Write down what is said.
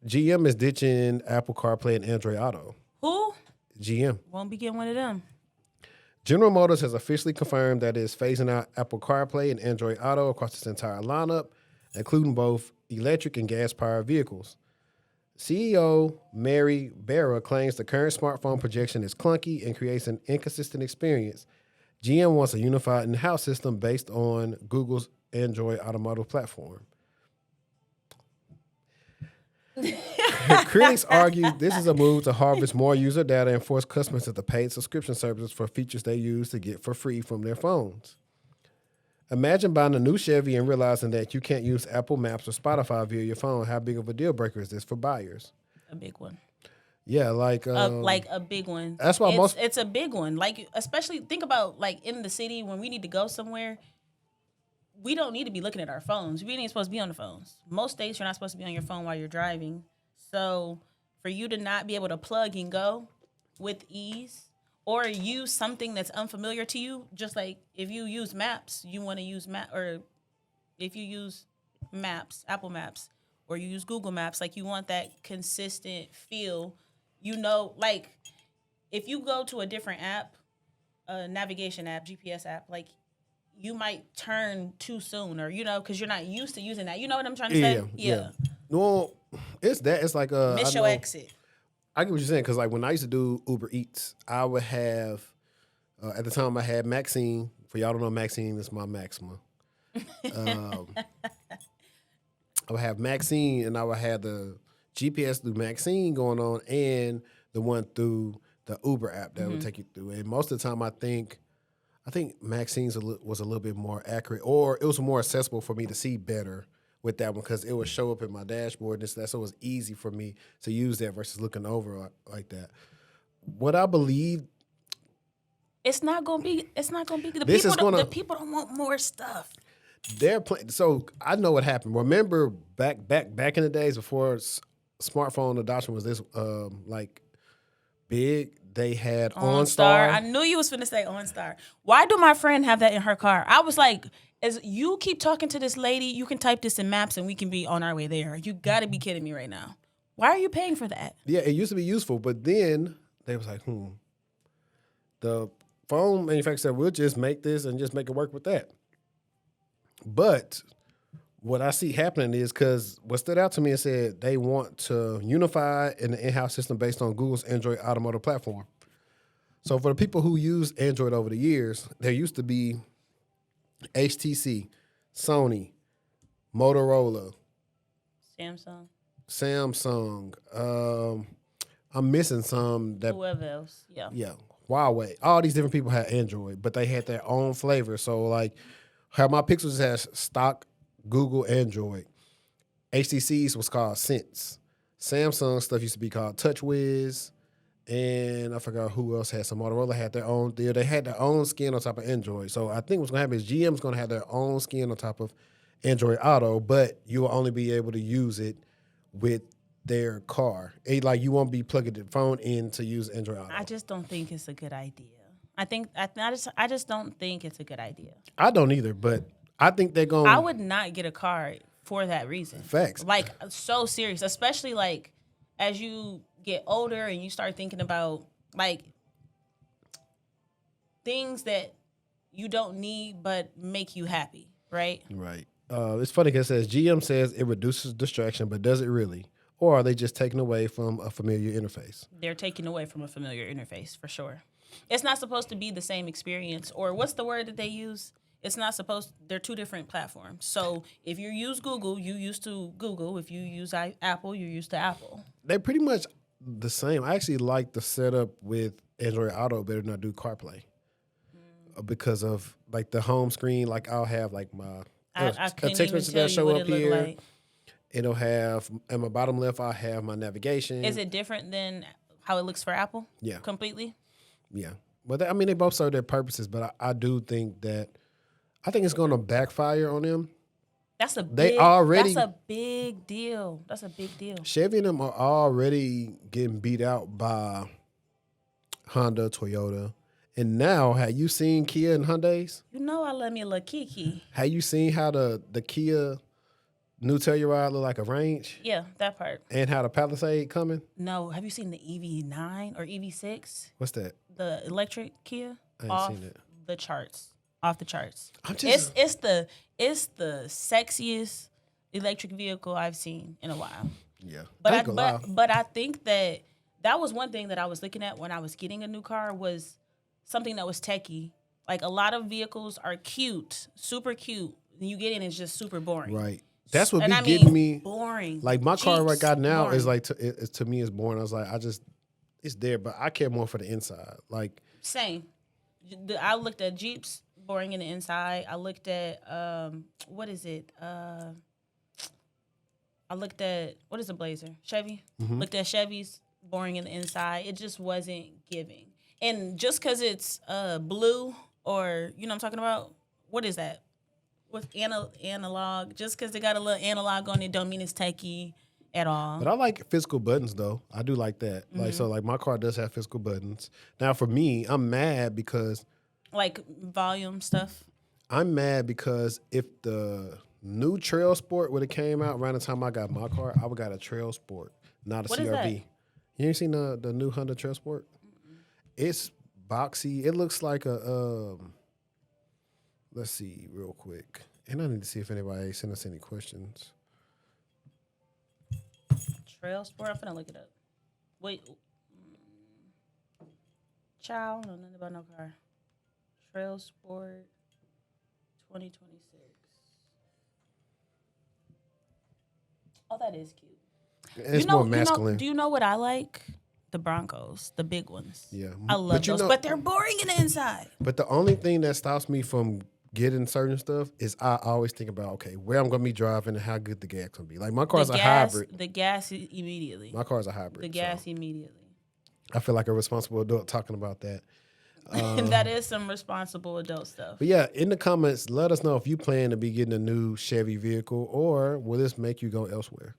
GM is ditching Apple CarPlay and Android Auto. Who? GM. Won't be getting one of them. General Motors has officially confirmed that it is phasing out Apple CarPlay and Android Auto across its entire lineup, including both electric and gas-powered vehicles. CEO Mary Barra claims the current smartphone projection is clunky and creates an inconsistent experience. GM wants a unified in-house system based on Google's Android automotive platform. Critics argue this is a move to harvest more user data and force customers into paid subscription services for features they use to get for free from their phones. Imagine buying a new Chevy and realizing that you can't use Apple Maps or Spotify via your phone. How big of a deal breaker is this for buyers? A big one. Yeah, like a big one. That's why it's a big one. Like, especially think about like in the city when we need to go somewhere. We don't need to be looking at our phones. We ain't supposed to be on the phones. Most states you're not supposed to be on your phone while you're driving. So for you to not be able to plug and go with ease or use something that's unfamiliar to you, just like if you use Maps, you want to use or if you use Maps, Apple Maps, or you use Google Maps, like you want that consistent feel. You know, like if you go to a different app, a navigation app, GPS app, like you might turn too soon or, you know, because you're not used to using that. You know what I'm trying to say? Yeah. Well, it's that. It's like miss your exit. I get what you're saying because like when I used to do Uber Eats, I would have at the time I had Maxine. For y'all don't know Maxine, it's my Maxima. I would have Maxine and I would have the GPS through Maxine going on and the one through the Uber app that would take you through. And most of the time, I think Maxine's was a little bit more accurate, or it was more accessible for me to see better with that one because it would show up in my dashboard and so it was easy for me to use that versus looking over like that. What I believe, it's not gonna be the people don't want more stuff. They're playing. So I know what happened. Remember back in the days before smartphone adoption was this like big. They had OnStar. I knew you was finna say OnStar. Why do my friend have that in her car? I was like, as you keep talking to this lady, you can type this in Maps and we can be on our way there. You got to be kidding me right now. Why are you paying for that? Yeah, it used to be useful, but then they was like, the phone manufacturer said, we'll just make this and just make it work with that. But what I see happening is because what stood out to me is said they want to unify an in-house system based on Google's Android automotive platform. So for the people who use Android over the years, there used to be HTC, Sony, Motorola, Samsung. I'm missing some. Whoever else, yeah, Huawei. All these different people had Android, but they had their own flavor. So like, how my Pixels has stock Google Android. HTC's was called Sense. Samsung stuff used to be called TouchWiz. And I forgot who else had some. Motorola had their own deal. They had their own skin on top of Android. So I think what's going to happen is GM's going to have their own skin on top of Android Auto, but you will only be able to use it with their car. Like you won't be plugging the phone in to use Android Auto. I just don't think it's a good idea. I just don't think it's a good idea. I don't either, but I think they're going. I would not get a car for that reason. Facts. Like so serious, especially like as you get older and you start thinking about like things that you don't need but make you happy, right? Right. It's funny because it says GM says it reduces distraction, but does it really? Or are they just taking away from a familiar interface? They're taking away from a familiar interface for sure. It's not supposed to be the same experience, or what's the word that they use? It's not supposed. They're two different platforms. So if you use Google, you used to Google. If you use Apple, you're used to Apple. They're pretty much the same. I actually like the setup with Android Auto better than I do CarPlay because of like the home screen. Like I'll have like my I text message that show up here. Like. It'll have at my bottom left. I have my navigation. Is it different than how it looks for Apple? Yeah, completely. Yeah, but I mean they both serve their purposes. But I do think that it's going to backfire on them. That's a big deal. That's a big deal. Chevy and them are already getting beat out by Honda, Toyota. And now, have you seen Kia and Hyundais? You know I love me a little Kiki. Have you seen how the Kia, new Telluride look like a range? Yeah, that part. And how the Palisade coming? No, have you seen the EV9 or EV6? What's that? The electric Kia? I ain't Off seen it. the charts. Off the charts. I'm just It's the sexiest electric vehicle I've seen in a while. yeah. But I think that was one thing that I was looking at when I was getting a new car was something that was techie. Like a lot of vehicles are cute, super cute. And you get in, it's just super boring. Right. That's what And be I mean, getting me. boring. Like my car I Jeeps, got now boring. is like to me it's boring. I was like it's there, but I care more for the inside. Like Same. I looked at Jeeps, boring in the inside. I looked at what is it? I looked at what is a Blazer? Chevy. Mm-hmm. Looked at Chevys, boring in the inside. It just wasn't giving. And just because it's blue or you know what I'm talking about, what is that? With analog, just because they got a little analog on it, don't mean it's techie at all. But I like physical buttons though. I do like that. Mm-hmm. Like so, like my car does have physical buttons. Now for me, I'm mad because Like volume stuff. I'm mad because if the new Trail Sport would have came out around the time I got my car, I would got a Trail Sport, not a What CRV. is that? You ain't seen the new Honda Trail Sport? Mm-mm. It's boxy. It looks like a let's see real quick. And I need to see if anybody sent us any questions. Trail Sport. I'm finna look it up. Wait. Child, I don't know nothing about no car. Trail Sport 2026. Oh, that is cute. It's more masculine. Do you know what I like? The Broncos, the big ones. Yeah. I love those, but they're boring in the inside. But the only thing that stops me from getting certain stuff is I always think about, okay, where I'm going to be driving and how good the gas going to be. Like my car's a hybrid. The gas immediately. My car's a hybrid. The gas immediately. I feel like a responsible adult talking about that. That is some responsible adult stuff. But yeah, in the comments, let us know if you plan to be getting a new Chevy vehicle or will this make you go elsewhere?